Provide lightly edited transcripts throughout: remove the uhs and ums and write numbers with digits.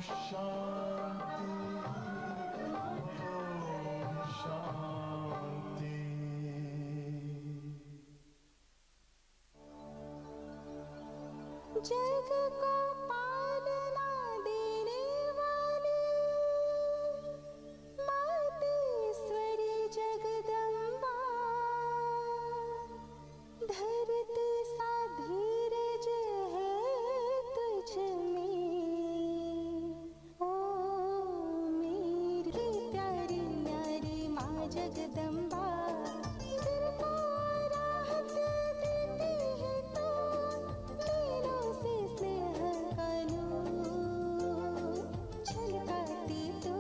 जग को पालना देने वाली मातेश्वरी जगदम्बा, धरती सा धीरज है तुझ में, ओ मेरी प्यारी न्यारी माँ जगदम्बा, दिल को राहत देती है तो नीलों से स्नेह का नूर, छलकाती तू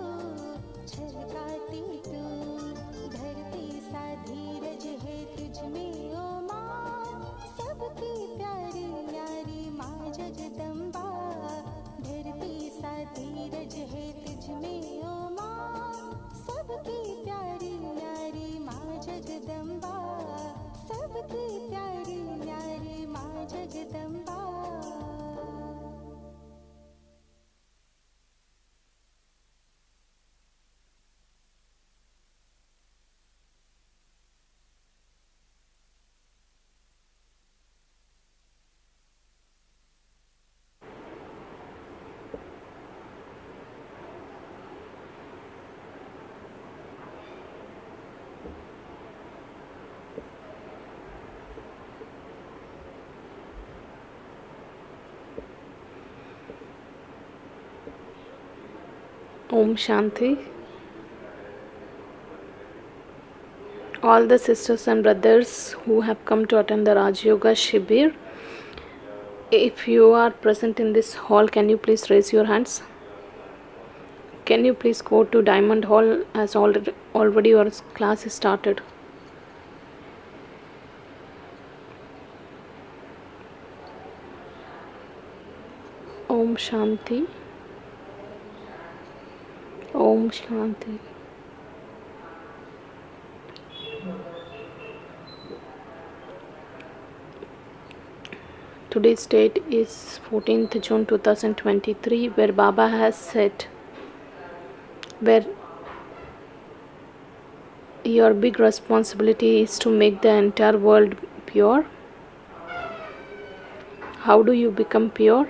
धरती सा धीरज है तुझ में, ओ माँ सबकी प्यारी न्यारी माँ जगदम्बा, धरती सा धीरज है तुझ में, ओ माँ सबकी प्यारी न्यारी माँ जगदम्बा, सबकी प्यारी न्यारी माँ Jagdamba. Om Shanti. All the sisters and brothers who have come to attend the Raj Yoga Shibir, if you are present in this hall, can you please raise your hands? Can you please go to Diamond Hall as already your class is started? Om Shanti. Om Shanti. Today's date is 14th June 2023, where Baba has said, where your big responsibility is to make the entire world pure. How do you become pure?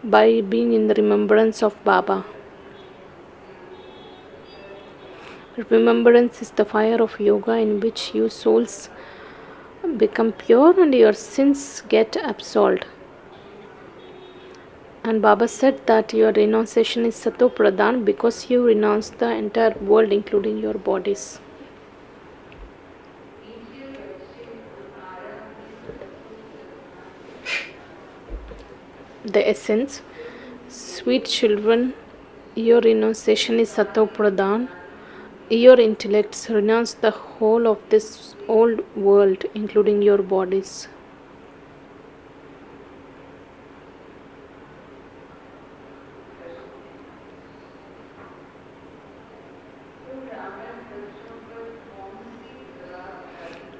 By being in the remembrance of Baba. Remembrance is the fire of yoga in which you souls become pure and your sins get absolved. And Baba said that your renunciation is Sato Pradhan because you renounce the entire world including your bodies. The essence, sweet children, your renunciation is Sato Pradhan. Your intellects renounce the whole of this old world, including your bodies.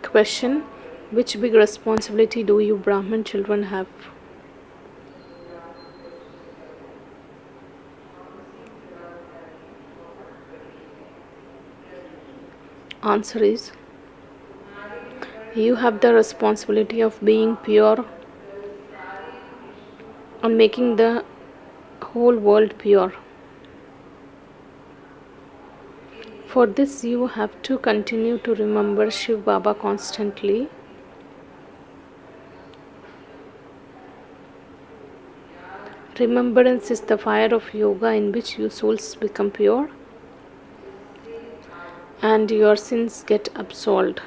Question: which big responsibility do you Brahman children have? Answer is, you have the responsibility of being pure and making the whole world pure. For this you have to continue to remember Shiv Baba constantly. Remembrance is the fire of yoga in which you souls become pure and your sins get absolved.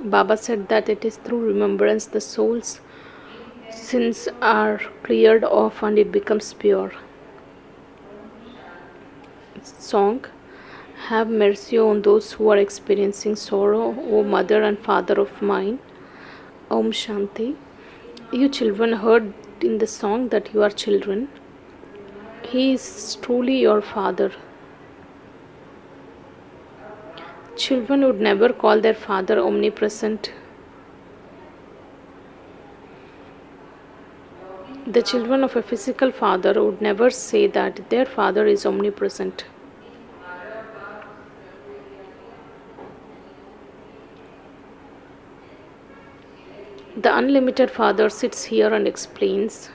Baba said that it is through remembrance the soul's sins are cleared off and it becomes pure. Song: have mercy on those who are experiencing sorrow, O mother and father of mine. Om Shanti. You children heard in the song that you are children. He is truly your father. Children would never call their father omnipresent. The children of a physical father would never say that their father is omnipresent. The unlimited father sits here and explains,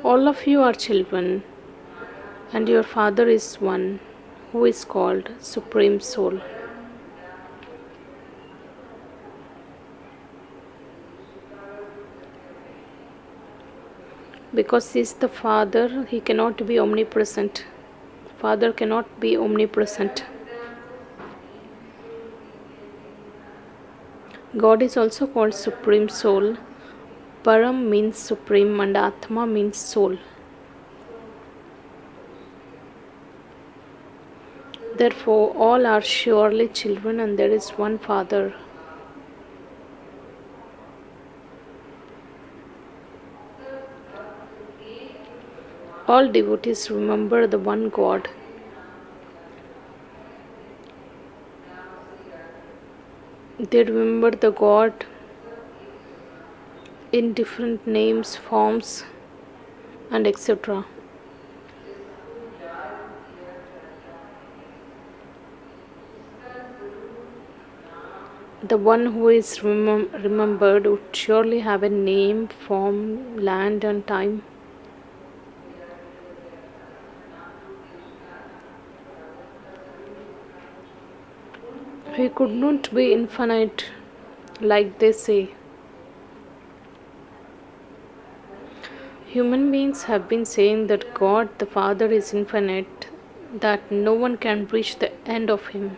all of you are children, and your father is one who is called Supreme Soul. Because he is the father, he cannot be omnipresent. Father cannot be omnipresent. God is also called Supreme Soul. Param means supreme and Atma means soul. Therefore, all are surely children and there is one Father. All devotees remember the one God. They remember the God in different names, forms, and etc. The one who is remembered would surely have a name, form, land, and time. He could not be infinite, like they say. Human beings have been saying that God the Father is infinite, that no one can reach the end of Him.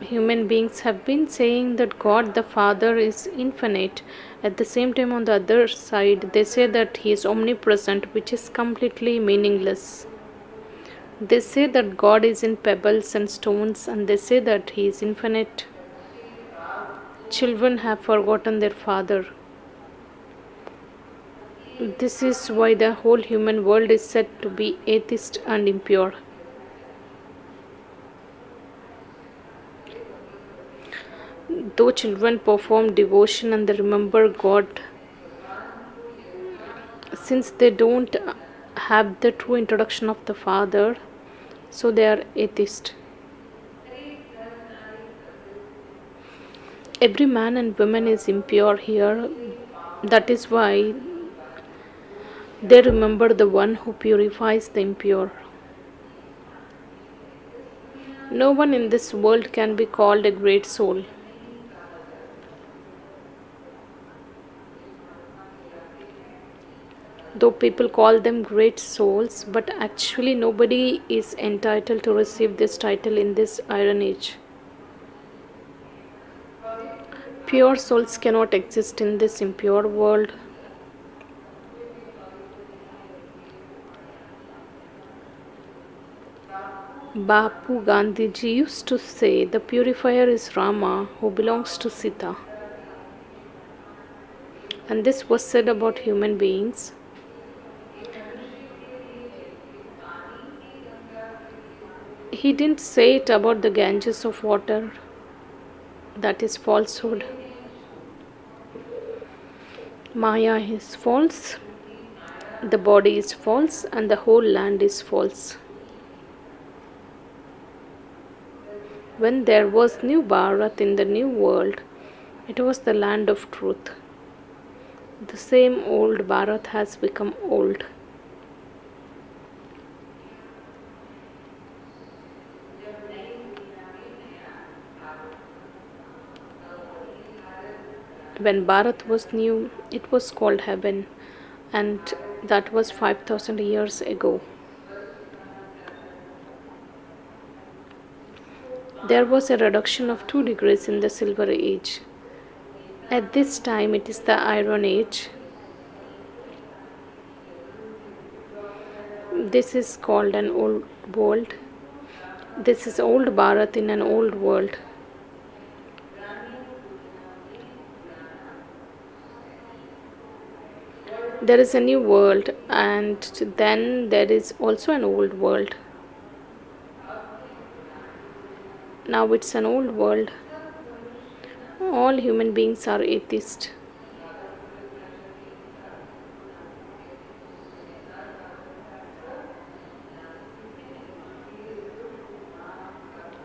Human beings have been saying that God the Father is infinite. At the same time, on the other side, they say that He is omnipresent, which is completely meaningless. They say that God is in pebbles and stones, and they say that He is infinite. Children have forgotten their Father. This is why the whole human world is said to be atheist and impure. Though children perform devotion and they remember God, since they don't have the true introduction of the Father, so they are atheist. Every man and woman is impure here. That is why they remember the one who purifies the impure. No one in this world can be called a great soul. Though people call them great souls, but actually nobody is entitled to receive this title in this Iron Age. Pure souls cannot exist in this impure world. Bapu Gandhiji used to say the purifier is Rama who belongs to Sita. And this was said about human beings. He didn't say it about the Ganges of water. That is falsehood. Maya is false, the body is false, and the whole land is false. When there was new Bharat in the new world, it was the land of truth. The same old Bharat has become old. When Bharat was new, it was called heaven, and that was 5,000 years ago. There was a reduction of 2 degrees in the Silver Age. At this time, it is the Iron Age. This is called an old world. This is old Bharat in an old world. There is a new world, and then there is also an old world. Now it's an old world. All human beings are atheists.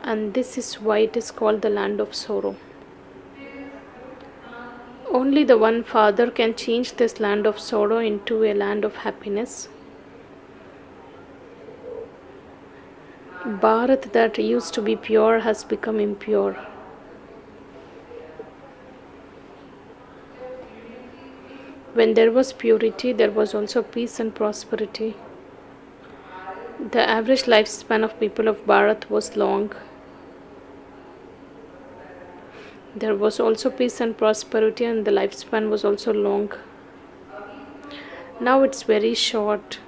And this is why it is called the land of sorrow. Only the one Father can change this land of sorrow into a land of happiness. Bharat that used to be pure has become impure. When there was purity, there was also peace and prosperity. The average lifespan of people of Bharat was long. There was also peace and prosperity, and the lifespan was also long. Now it's very short.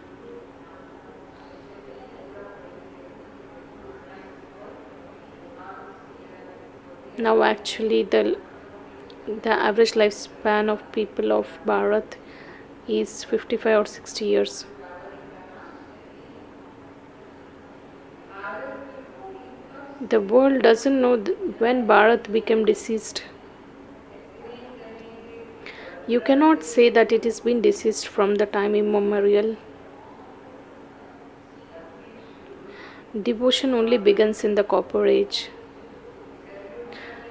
Now actually the average lifespan of people of Bharat is 55 or 60 years. The world doesn't know when Bharat became deceased. You cannot say that it has been deceased from the time immemorial. Devotion only begins in the Copper Age.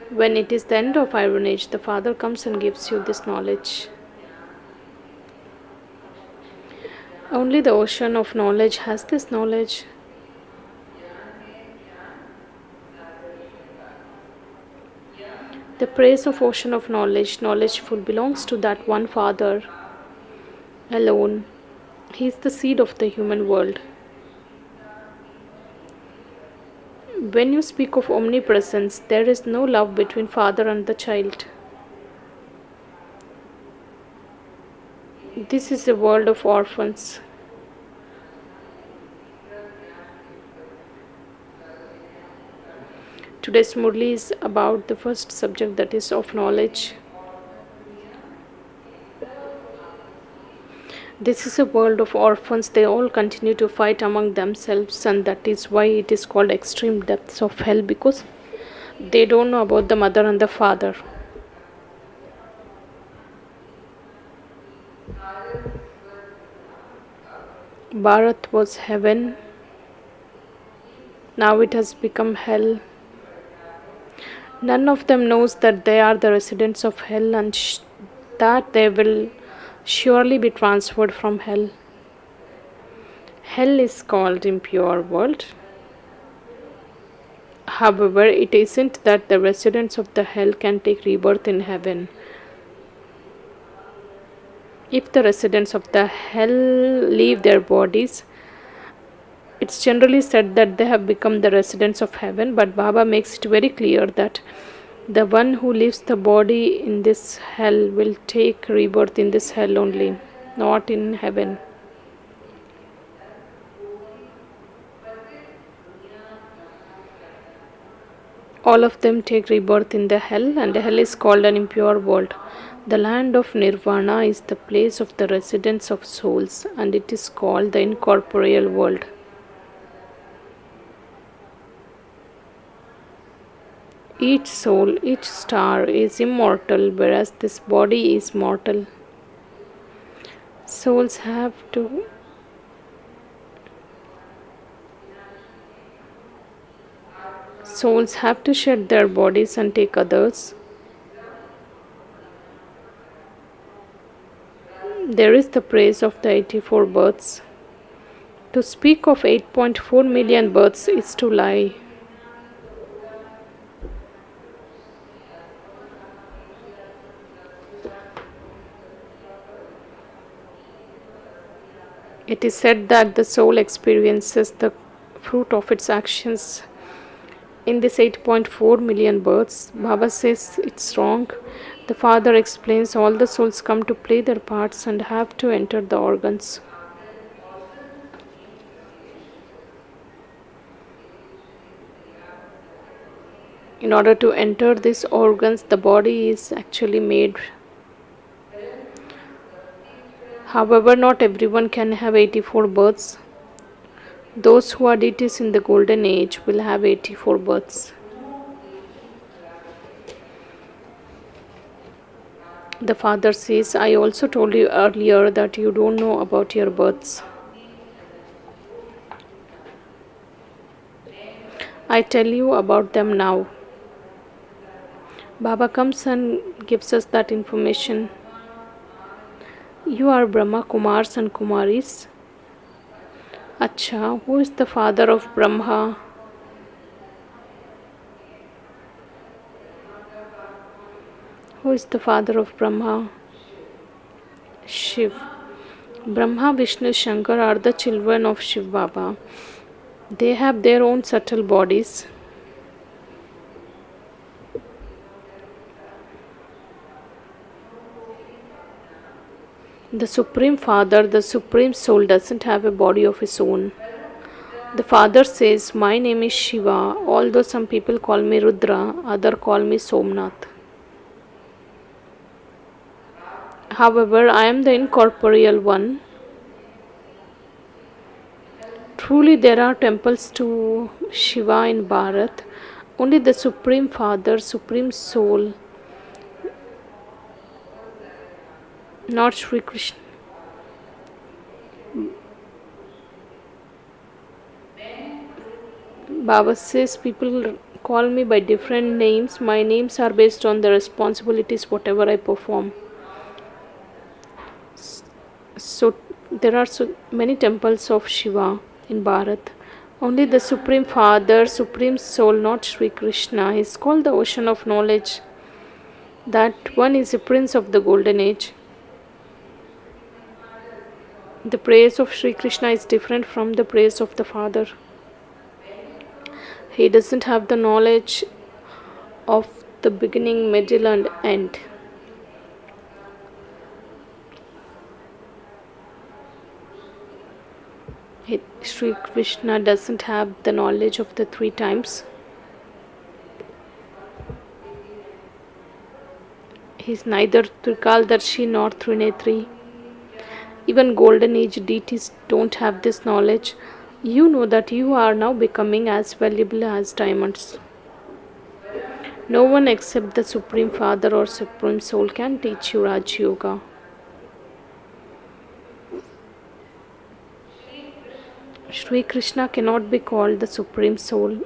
When it is the end of Iron Age, the Father comes and gives you this knowledge. Only the ocean of knowledge has this knowledge. The praise of ocean of knowledge, knowledgeful, belongs to that one Father alone. He is the seed of the human world. When you speak of omnipresence, there is no love between father and the child. This is a world of orphans. Today's Murli is about the first subject, that is of knowledge. This is a world of orphans. They all continue to fight among themselves, and that is why it is called extreme depths of hell, because they don't know about the mother and the father. Bharat was heaven. Now it has become hell. None of them knows that they are the residents of hell, and that they will surely be transferred from hell. Hell is called impure world. However, it isn't that the residents of the hell can take rebirth in heaven. If the residents of the hell leave their bodies, it's generally said that they have become the residents of heaven, but Baba makes it very clear that the one who leaves the body in this hell will take rebirth in this hell only, not in heaven. All of them take rebirth in the hell, and hell is called an impure world. The land of Nirvana is the place of the residence of souls, and it is called the incorporeal world. Each soul, each star is immortal, whereas this body is mortal. Souls have to shed their bodies and take others. There is the praise of the 84 births. To speak of 8.4 million births is to lie. It is said that the soul experiences the fruit of its actions in this 8.4 million births. Baba says it's wrong. The Father explains all the souls come to play their parts and have to enter the organs. In order to enter these organs, the body is actually made. However, not everyone can have 84 births. Those who are deities in the golden age will have 84 births. The father says, I also told you earlier that you don't know about your births. I tell you about them now. Baba comes and gives us that information. You are Brahma, Kumars and Kumaris. Acha, who is the father of Brahma? Who is the father of Brahma? Shiv. Brahma, Vishnu, Shankar are the children of Shiv Baba. They have their own subtle bodies. The Supreme Father, the Supreme Soul, doesn't have a body of his own. The Father says, my name is Shiva, although some people call me Rudra, others call me Somnath. However, I am the incorporeal one. Truly, there are temples to Shiva in Bharat. Only the Supreme Father, Supreme Soul, not Sri Krishna. Baba says people call me by different names. My names are based on the responsibilities, whatever I perform. So there are so many temples of Shiva in Bharat. Only the Supreme Father, Supreme Soul, not Sri Krishna, is called the Ocean of Knowledge. That one is a Prince of the Golden Age. The praise of Sri Krishna is different from the praise of the Father. He doesn't have the knowledge of the beginning, middle and end. Sri Krishna doesn't have the knowledge of the 3 times. He is neither Trikaldarshi nor Trinetri. Even golden age deities don't have this knowledge. You know that you are now becoming as valuable as diamonds. No one except the Supreme Father or Supreme Soul can teach you Raj Yoga. Sri Krishna cannot be called the Supreme Soul.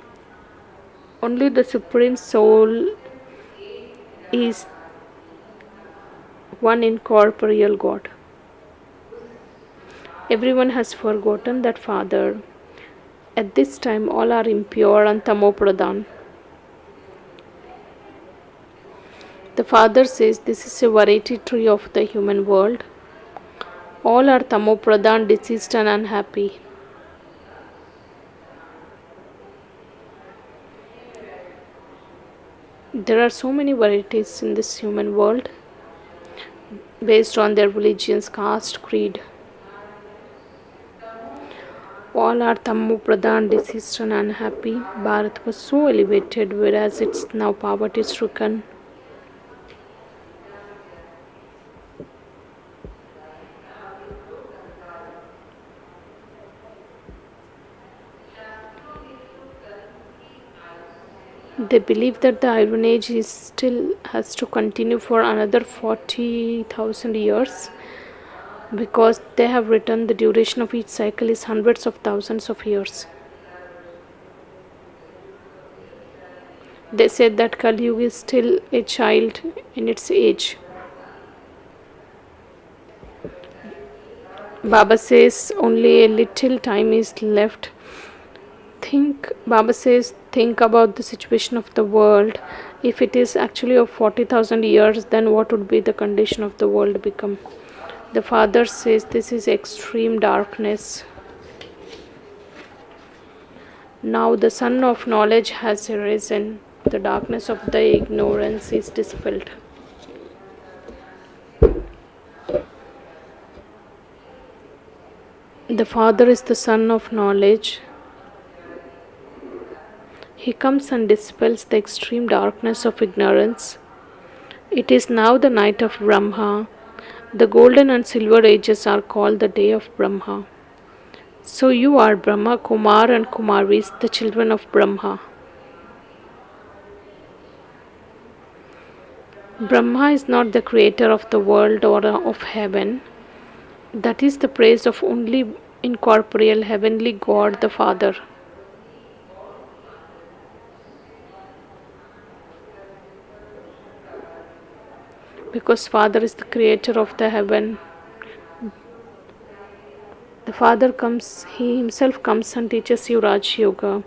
Only the Supreme Soul is one incorporeal God. Everyone has forgotten that Father. At this time, all are impure and tamopradhan. The Father says this is a variety tree of the human world. All are tamopradhan, diseased and unhappy. There are so many varieties in this human world based on their religions, caste, creed. All are Tammu Pradhan, diseased and unhappy. Bharat was so elevated, whereas it's now poverty stricken. They believe that the Iron Age is still has to continue for another 40,000 years, because they have written the duration of each cycle is hundreds of thousands of years. They said that Kali Yuga is still a child in its age. Baba says only a little time is left. Baba says, think about the situation of the world. If it is actually of 40,000 years, then what would be the condition of the world become? The Father says this is extreme darkness. Now the sun of knowledge has arisen. The darkness of the ignorance is dispelled. The Father is the sun of knowledge. He comes and dispels the extreme darkness of ignorance. It is now the night of Brahma. The golden and silver ages are called the day of Brahma. So you are Brahma, Kumar and Kumaris, the children of Brahma. Brahma is not the creator of the world or of heaven. That is the praise of only incorporeal heavenly God the Father. Because Father is the creator of the heaven. The Father comes, He Himself comes and teaches you Raj Yoga.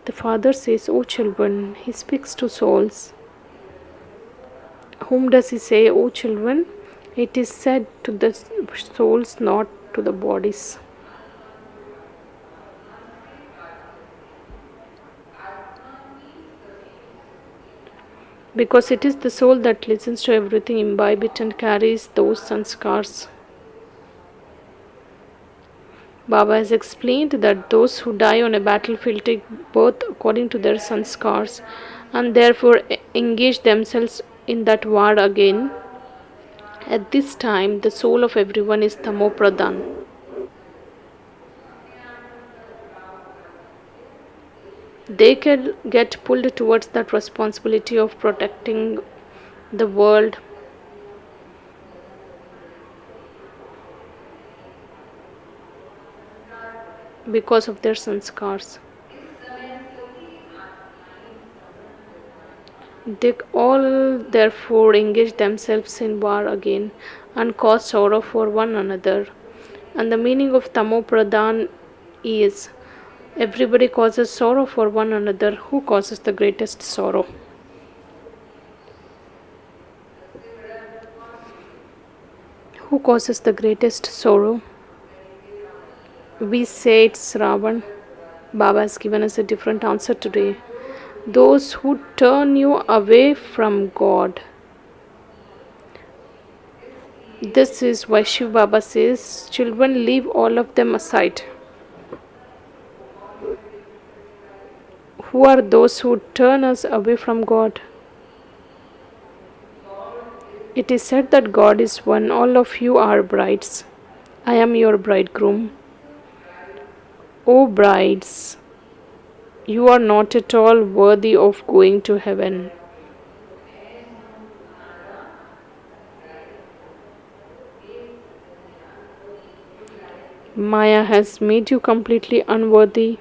The Father says, O children, He speaks to souls. Whom does He say, O children? It is said to the souls, not to the bodies. Because it is the soul that listens to everything, imbibe it and carries those sanskars. Baba has explained that those who die on a battlefield take birth according to their sanskars and therefore engage themselves in that war again. At this time, the soul of everyone is Tamo Pradhan. They can get pulled towards that responsibility of protecting the world. Because of their sanskars. They all therefore engage themselves in war again and cause sorrow for one another. And the meaning of Tamo Pradhan is everybody causes sorrow for one another. Who causes the greatest sorrow? Who causes the greatest sorrow? We say it's Ravan. Baba has given us a different answer today. Those who turn you away from God. This is why Shiv Baba says, children, leave all of them aside. Who are those who turn us away from God? It is said that God is one. All of you are brides. I am your bridegroom. O brides, you are not at all worthy of going to heaven. Maya has made you completely unworthy.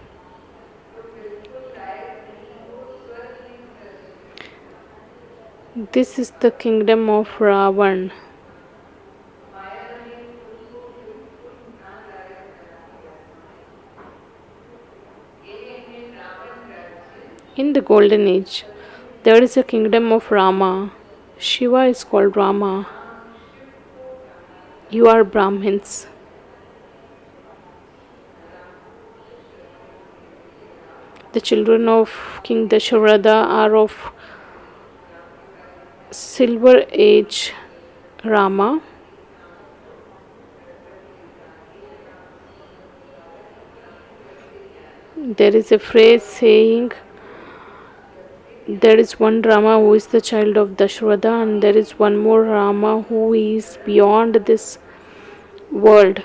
This is the kingdom of Ravan. In the golden age, there is a kingdom of Rama. Shiva is called Rama. You are Brahmins. The children of King Dasharatha are of Silver Age Rama. There is a phrase saying there is one Rama who is the child of Dasharatha and there is one more Rama who is beyond this world.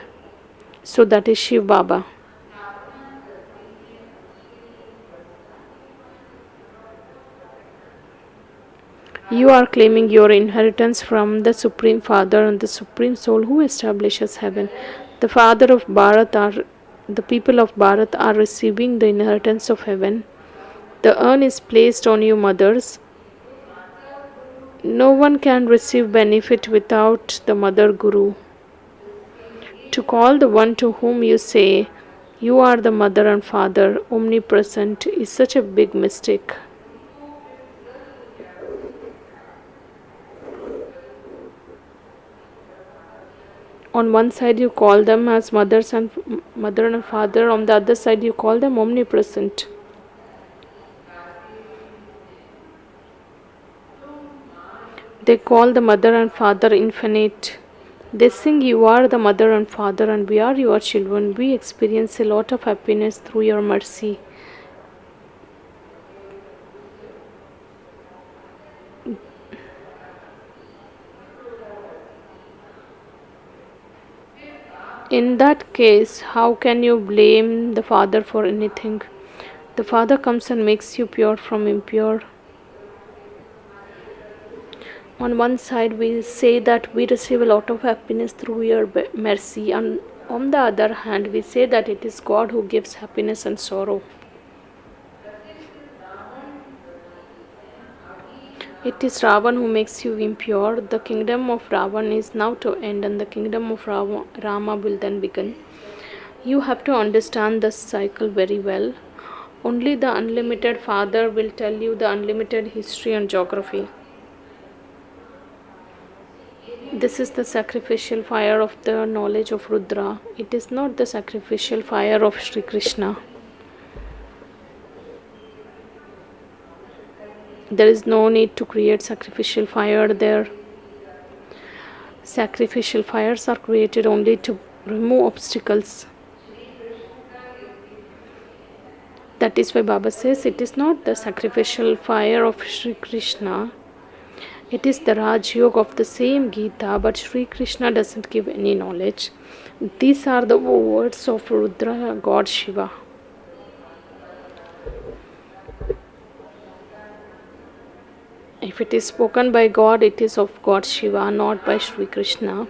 So that is Shiv Baba. You are claiming your inheritance from the Supreme Father and the Supreme Soul who establishes heaven. The Father of Bharat are the people of Bharat are receiving the inheritance of heaven. The urn is placed on you, mothers. No one can receive benefit without the Mother Guru. To call the one to whom you say, you are the mother and father, omnipresent, is such a big mistake. On one side you call them as mother and father, on the other side you call them omnipresent. They call the mother and father infinite. They sing, you are the mother and father and we are your children. We experience a lot of happiness through your mercy. In that case, how can you blame the Father for anything? The Father comes and makes you pure from impure. On one side, we say that we receive a lot of happiness through your mercy, and on the other hand, we say that it is God who gives happiness and sorrow. It is Ravan who makes you impure. The kingdom of Ravan is now to end, and the kingdom of Rama will then begin. You have to understand the cycle very well. Only the unlimited Father will tell you the unlimited history and geography. This is the sacrificial fire of the knowledge of Rudra. It is not the sacrificial fire of Sri Krishna. There is no need to create sacrificial fire there. Sacrificial fires are created only to remove obstacles. That is why Baba says it is not the sacrificial fire of Sri Krishna. It is the Raj Yoga of the same Gita, but Sri Krishna doesn't give any knowledge. These are the words of Rudra, God Shiva. If it is spoken by God, it is of God Shiva, not by Sri Krishna.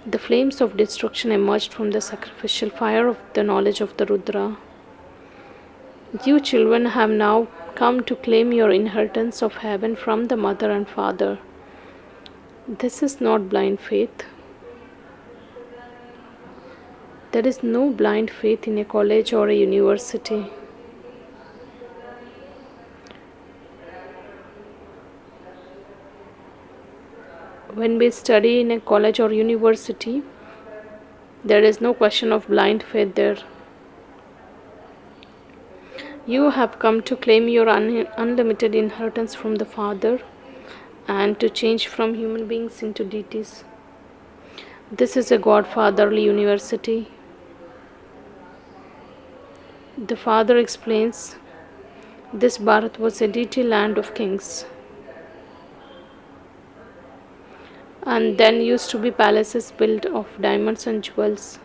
The flames of destruction emerged from the sacrificial fire of the knowledge of the Rudra. You children have now come to claim your inheritance of heaven from the mother and father. This is not blind faith. There is no blind faith in a college or a university. When we study in a college or university, there is no question of blind faith there. You have come to claim your unlimited inheritance from the Father and to change from human beings into deities. This is a Godfatherly university. The Father explains, this Bharat was a deity land of kings. And then used to be palaces built of diamonds and jewels.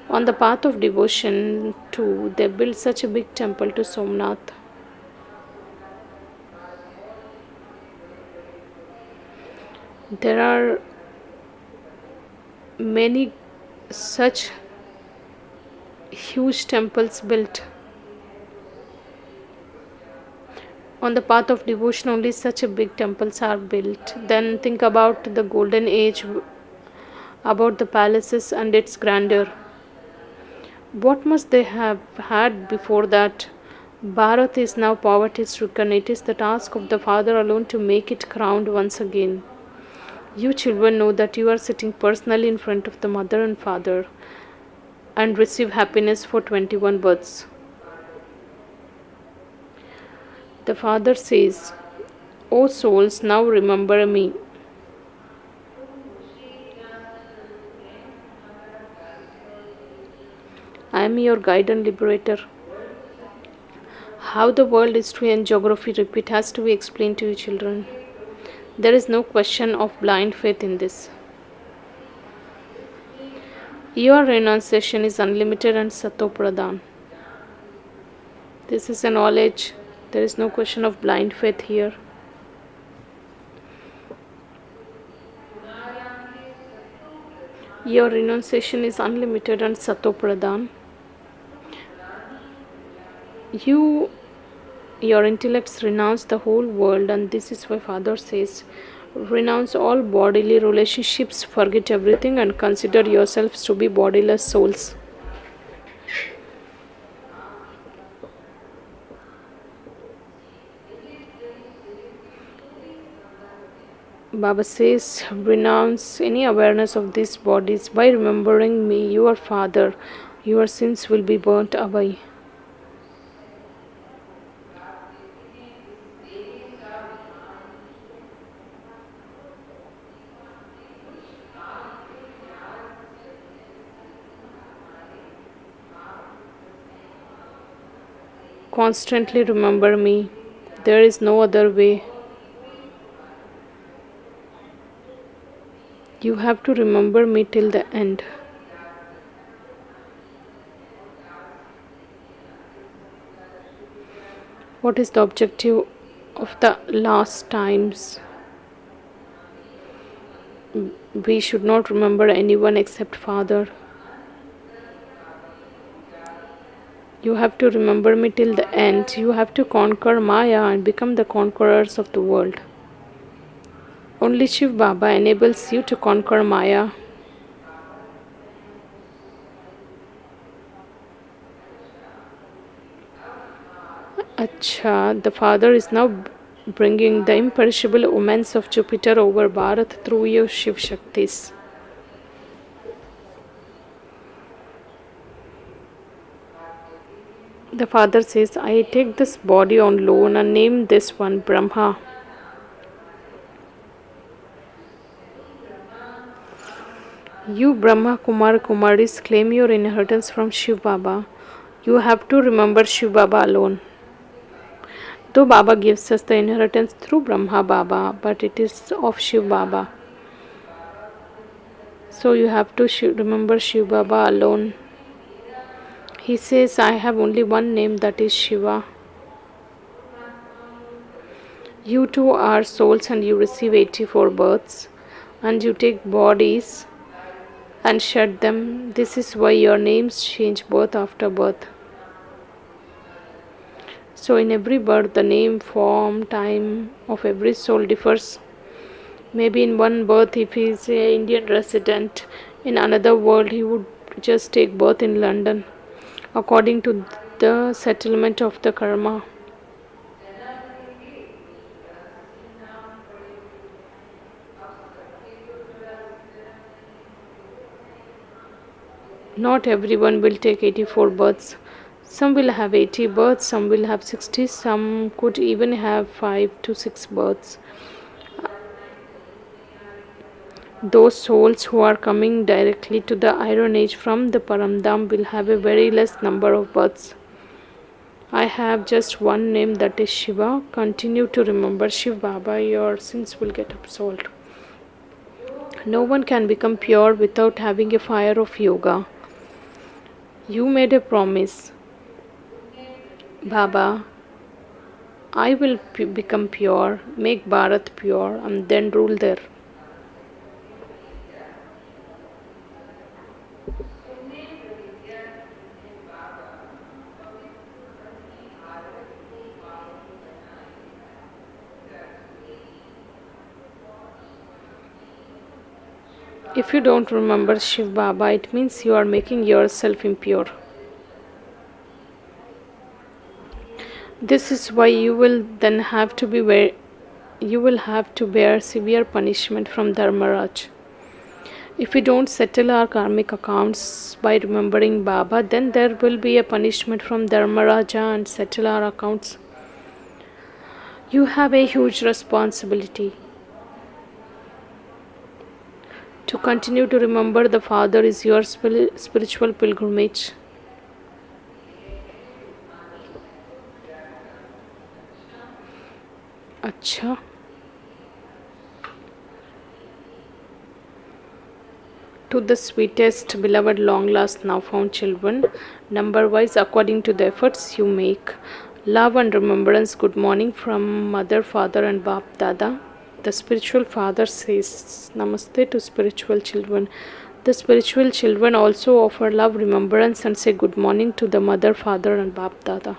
On the path of devotion too, they built such a big temple to Somnath. There are many such huge temples built. On the path of devotion, only such a big temples are built. Then think about the golden age, about the palaces and its grandeur. What must they have had before that? Bharat is now poverty stricken. It is the task of the Father alone to make it crowned once again. You children know that you are sitting personally in front of the Mother and Father and receive happiness for 21 births. The Father says, O souls, now remember me. I am your guide and liberator. How the world, history and geography repeat has to be explained to you children. There is no question of blind faith in this. Your renunciation is unlimited and Sato Pradhan. This is a knowledge. There is no question of blind faith here. Your renunciation is unlimited and Sato Pradhan. Your intellects renounce the whole world, and this is why Father says, renounce all bodily relationships, forget everything and consider yourselves to be bodiless souls. Baba says, renounce any awareness of these bodies. By remembering me, your Father, your sins will be burnt away. Constantly remember me. There is no other way. You have to remember me till the end. What is the objective of the last times? We should not remember anyone except Father. You have to remember me till the end. You have to conquer Maya and become the conquerors of the world. Only Shiv Baba enables you to conquer Maya. Acha, the Father is now bringing the imperishable omens of Jupiter over Bharat through your Shiv Shaktis. The Father says, I take this body on loan and name this one Brahma. You Brahma Kumaris claim your inheritance from Shiv Baba. You have to remember Shiv Baba alone. Though Baba gives us the inheritance through Brahma Baba, but it is of Shiv Baba. So you have to remember Shiv Baba alone. He says, I have only one name, that is Shiva. You too are souls and you receive 84 births. And you take bodies and shed them. This is why your names change birth after birth. So in every birth, the name, form, time of every soul differs. Maybe in one birth, if he is an Indian resident, in another world, he would just take birth in London, according to the settlement of the karma. Not everyone will take 84 births. Some will have 80 births, some will have 60, some could even have 5 to 6 births. Those souls who are coming directly to the Iron Age from the Paramdam will have a very less number of births. I have just one name, that is Shiva. Continue to remember Shiv Baba, your sins will get absolved. No one can become pure without having a fire of yoga. You made a promise. Baba, I will become pure, make Bharat pure, and then rule there. If you don't remember Shiv Baba, it means you are making yourself impure. This is why you will then have to bear severe punishment from Dharmaraj. If we don't settle our karmic accounts by remembering Baba, then there will be a punishment from Dharmaraja and settle our accounts. You have a huge responsibility. To continue to remember the Father is your spiritual pilgrimage. Acha. To the sweetest, beloved, long last, now found children, number wise according to the efforts you make, love and remembrance, good morning from Mother, Father, and Bap Dada. The spiritual father says Namaste to spiritual children. The spiritual children also offer love, remembrance, and say good morning to the Mother, Father, and Bap Dada.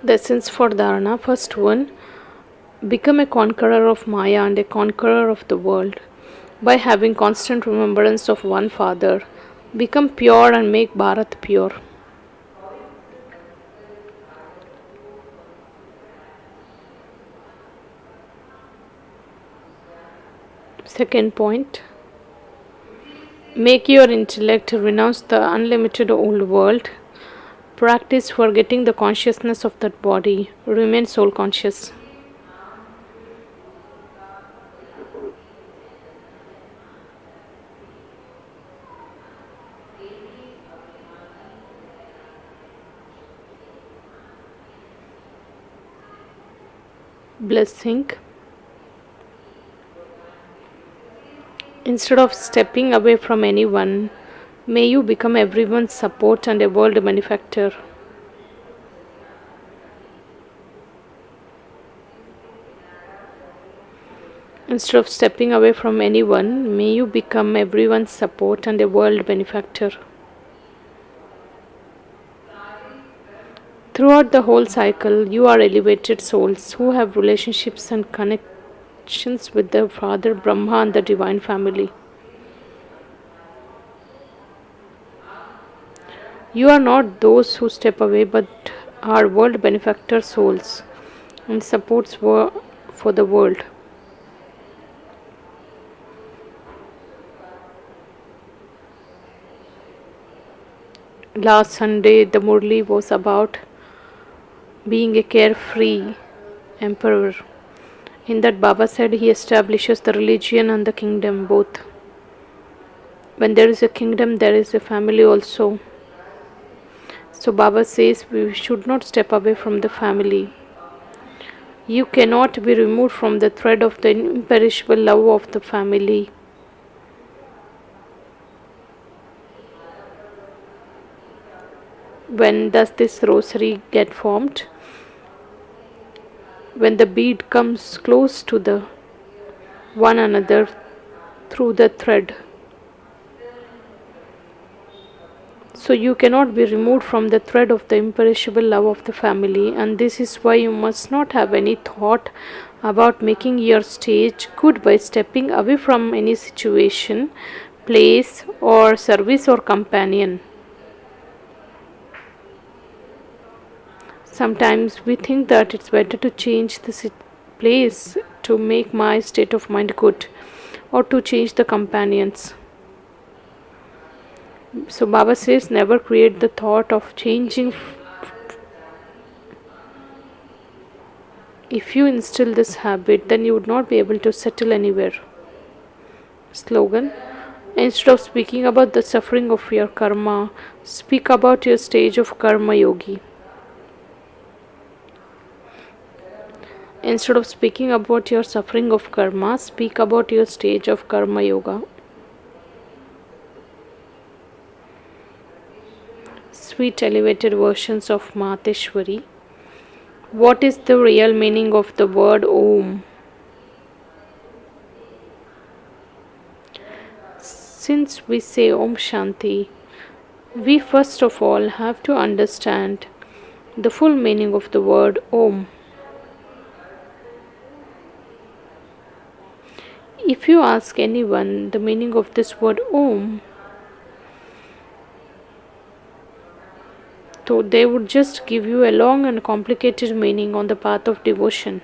The essence for Dharana. First one, become a conqueror of Maya and a conqueror of the world by having constant remembrance of one Father. Become pure and make Bharat pure. Second point, make your intellect renounce the unlimited old world. Practice forgetting the consciousness of that body. Remain soul conscious. blessing. Instead of stepping away from anyone, may you become everyone's support and a world benefactor. Instead of stepping away from anyone, may you become everyone's support and a world benefactor. Throughout the whole cycle, you are elevated souls who have relationships and connections with the Father Brahma and the Divine Family. You are not those who step away but are world benefactor souls and supports for the world. Last Sunday, the Murli was about being a carefree emperor. In that, Baba said he establishes the religion and the kingdom both. When there is a kingdom, there is a family also. So Baba says we should not step away from the family. You cannot be removed from the thread of the imperishable love of the family. When does this rosary get formed? When the bead comes close to the one another through the thread. So you cannot be removed from the thread of the imperishable love of the family, and this is why you must not have any thought about making your stage good by stepping away from any situation, place, or service or companion. Sometimes we think that it's better to change the place to make my state of mind good or to change the companions. So Baba says never create the thought of changing. If you instill this habit, then you would not be able to settle anywhere. Slogan: instead of speaking about the suffering of your karma, speak about your stage of karma yogi. Instead of speaking about your suffering of karma, speak about your stage of karma yoga. Sweet elevated versions of Mateshwari. What is the real meaning of the word Om? Since we say Om Shanti, we first of all have to understand the full meaning of the word Om. If you ask anyone the meaning of this word Om, so they would just give you a long and complicated meaning on the path of devotion.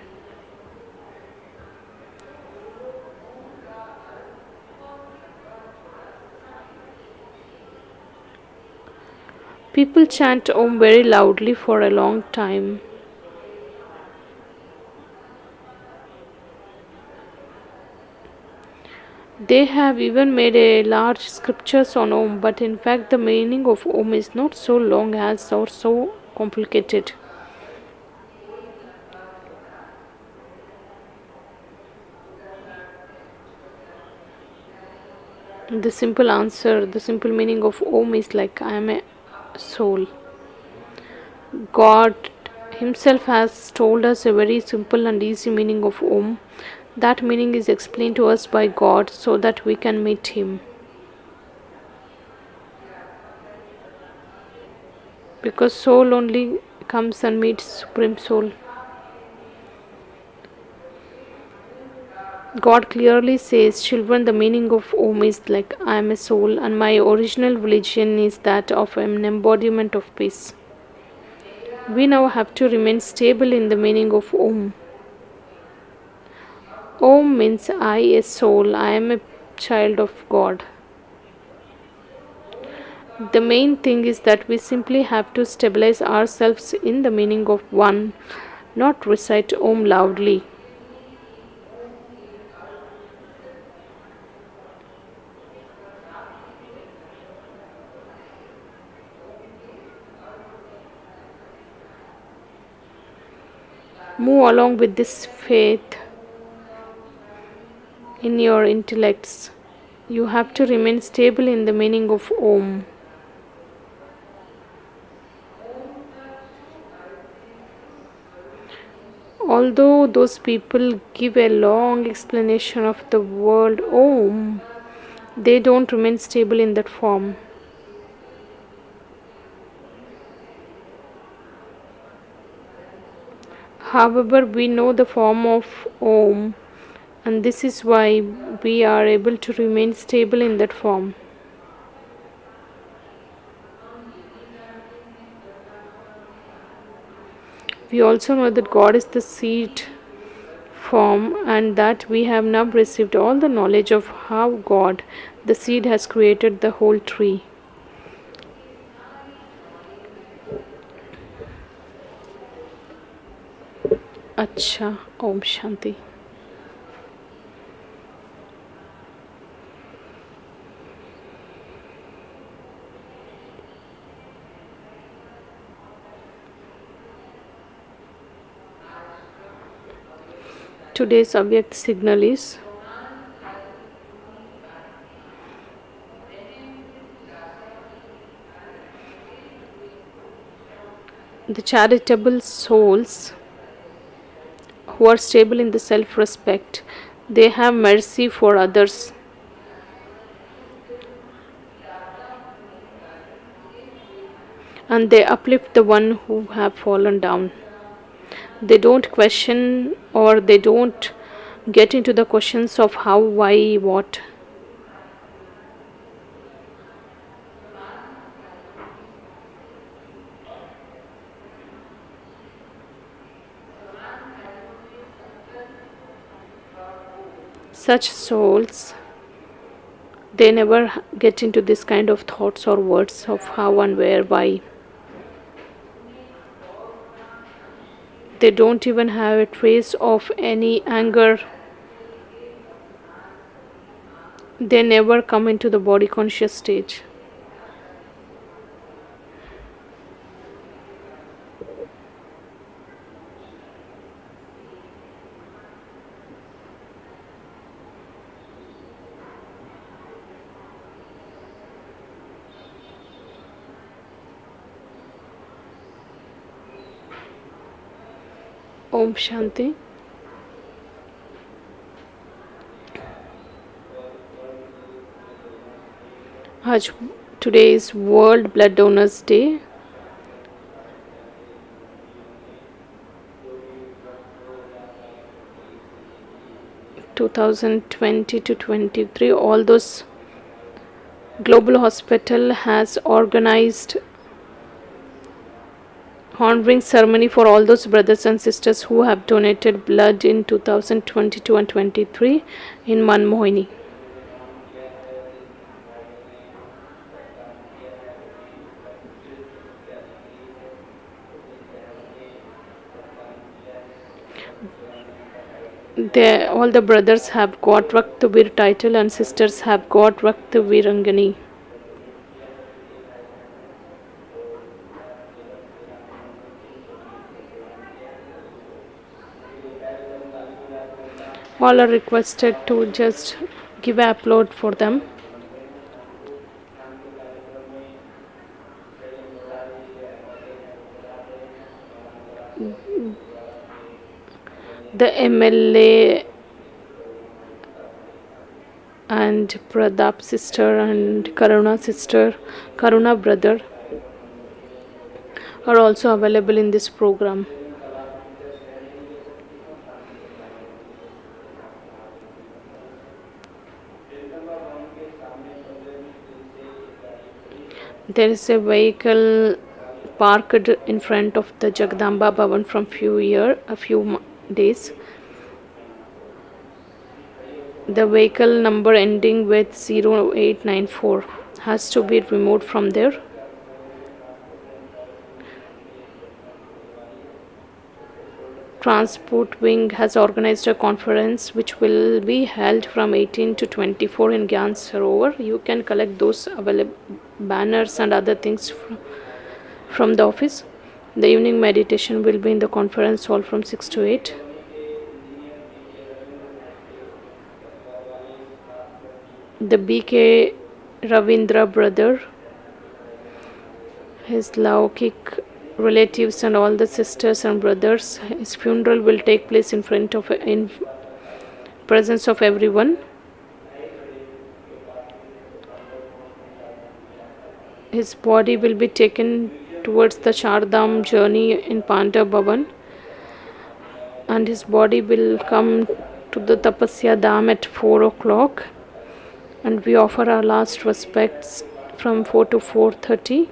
People chant Om very loudly for a long time. They have even made a large scriptures on Om, but in fact the meaning of Om is not so long as or so complicated. The simple answer, the simple meaning of Om is like I am a soul. God Himself has told us a very simple and easy meaning of Om. That meaning is explained to us by God so that we can meet Him. Because soul only comes and meets Supreme Soul. God clearly says, children, the meaning of Om is like I am a soul, and my original religion is that of an embodiment of peace. We now have to remain stable in the meaning of Om. Om means I, a soul, I am a child of God. The main thing is that we simply have to stabilize ourselves in the meaning of one, not recite Om loudly. Move along with this faith in your intellects. You have to remain stable in the meaning of Om. Although those people give a long explanation of the word Om, they don't remain stable in that form. However, we know the form of Om, and this is why we are able to remain stable in that form. We also know that God is the seed form, and that we have now received all the knowledge of how God, the seed, has created the whole tree. Acha, Om Shanti. Today's object signal is the charitable souls who are stable in the self-respect. They have mercy for others. And they uplift the one who have fallen down. They don't question, or they don't get into the questions of how, why, what. Such souls, they never get into this kind of thoughts or words of how and where, why. They don't even have a trace of any anger. They never come into the body conscious stage. Om Shanti. Today is World Blood Donors Day. (2020 to 23). All those global hospital has organized honoring ceremony for all those brothers and sisters who have donated blood in 2022 and 23 in Manmohini. All the brothers have got Raktavir title, and sisters have got Raktavirangani. All are requested to just give an upload for them. The MLA and Pradap sister and Karuna sister, Karuna brother are also available in this program. There is a vehicle parked in front of the Jagdamba Bhavan from a few days. The vehicle number ending with 0894 has to be removed from there. Transport Wing has organized a conference which will be held from 18 to 24 in Gyan Sarovar. You can collect those available banners and other things from the office. The evening meditation will be in the conference hall from 6 to 8. The BK Ravindra brother, his Laukik relatives and all the sisters and brothers, his funeral will take place in presence of everyone. His body will be taken towards the Chardham journey in Panda Bhavan, and his body will come to the Tapasya Dham at 4 o'clock, and we offer our last respects from 4 to 4:30,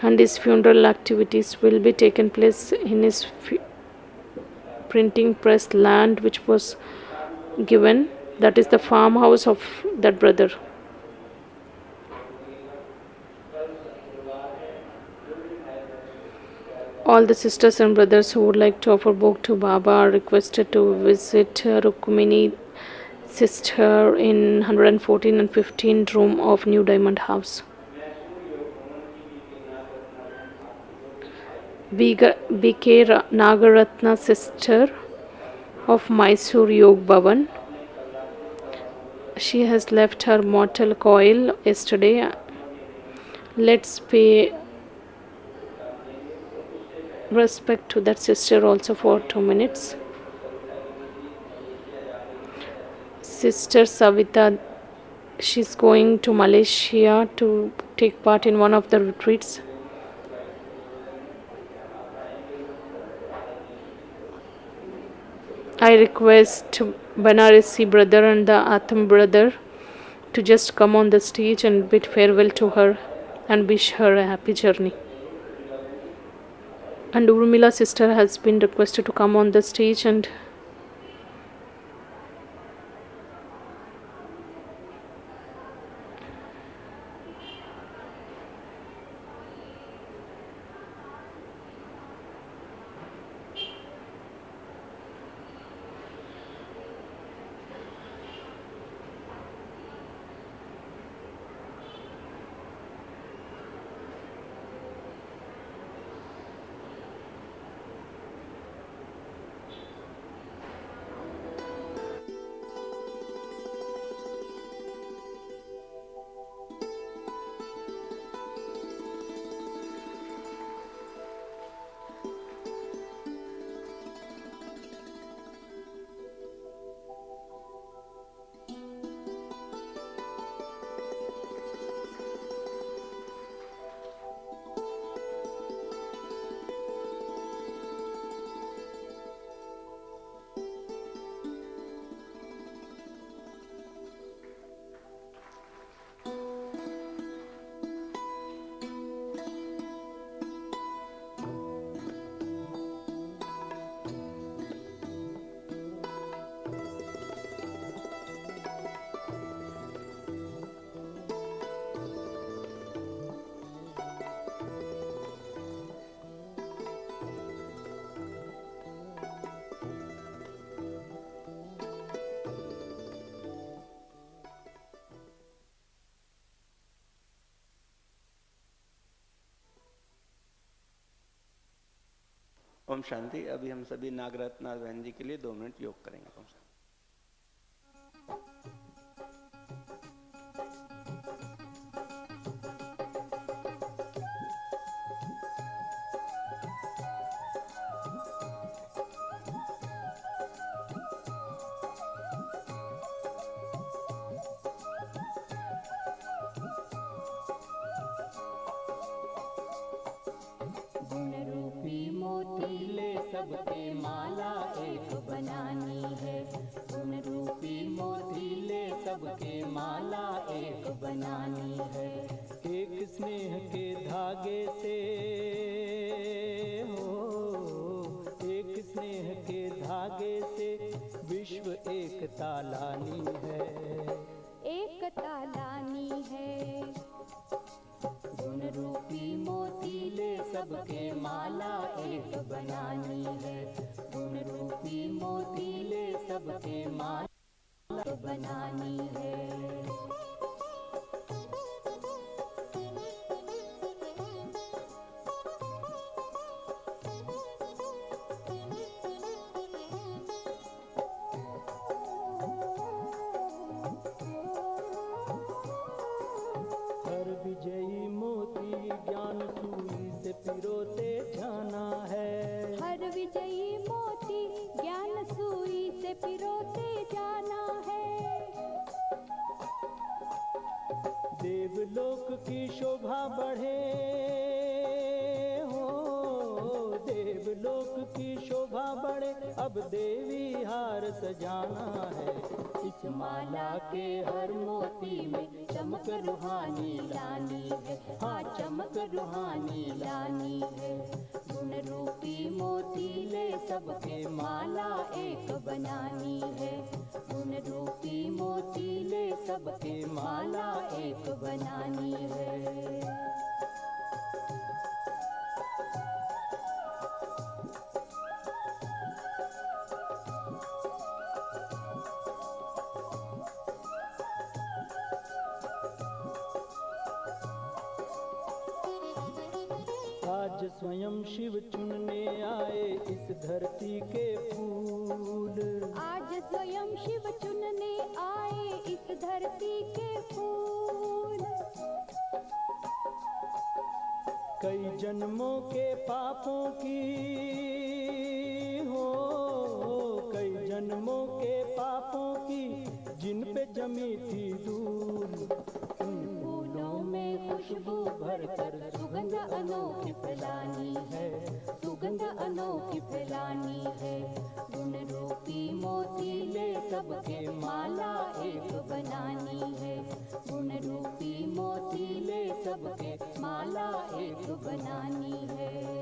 and his funeral activities will be taken place in his printing press land which was given, that is the farmhouse of that brother. All the sisters and brothers who would like to offer bhog to Baba are requested to visit Rukmini sister in 114 and 15 room of New Diamond House. BK Nagaratna sister of Mysore Yog Bhavan. She has left her mortal coil yesterday. Let's pay respect to that sister also for 2 minutes. Sister Savita, she's going to Malaysia to take part in one of the retreats. I request Banarasi brother and the Atam brother to just come on the stage and bid farewell to her and wish her a happy journey. And Urmila sister has been requested to come on the stage and Om Shanti. अभी हम सभी नागरत्ना बहन जी के लिए 2 minute योग करेंगे। ओम शांति। सबके माला एक बनानी है, गुण रूपी मोती ले सबके माला एक बनानी है। एक स्नेह के धागे से हो, एक स्नेह के धागे से विश्व एक तालानी है, एक तालानी है। गुण रूपी मोती ले सबके माला एक बनानी है, गुण रूपी मोती ले सबके माला बनानी है। विजयी मोती ज्ञान सुई से पिरोते जाना है। देवलोक की शोभा बढ़े हो, देवलोक की शोभा बढ़े, अब देवी हार सजाना है। इस माला के हर मोती में चमक रूहानी लानी है, हाँ चमक रूहानी लानी है। गुण रूपी मोती ले सबके माला एक बनानी है, गुण रूपी मोती ले सबके माला एक बनानी है। आज स्वयं शिव चुनने आए इस धरती के फूल, आज स्वयं शिव चुनने आए इस धरती के फूल। कई जन्मों के पापों की हो, कई जन्मों के पापों की जिन पे जमी थी धूल। फूलों में खुशबू भरकर सुगंध अनोखी फैलानी है, सुगंध अनोखी फैलानी है। गुण रूपी मोती ले सबके माला एक बनानी है, गुण रूपी मोती ले सबके माला एक बनानी है।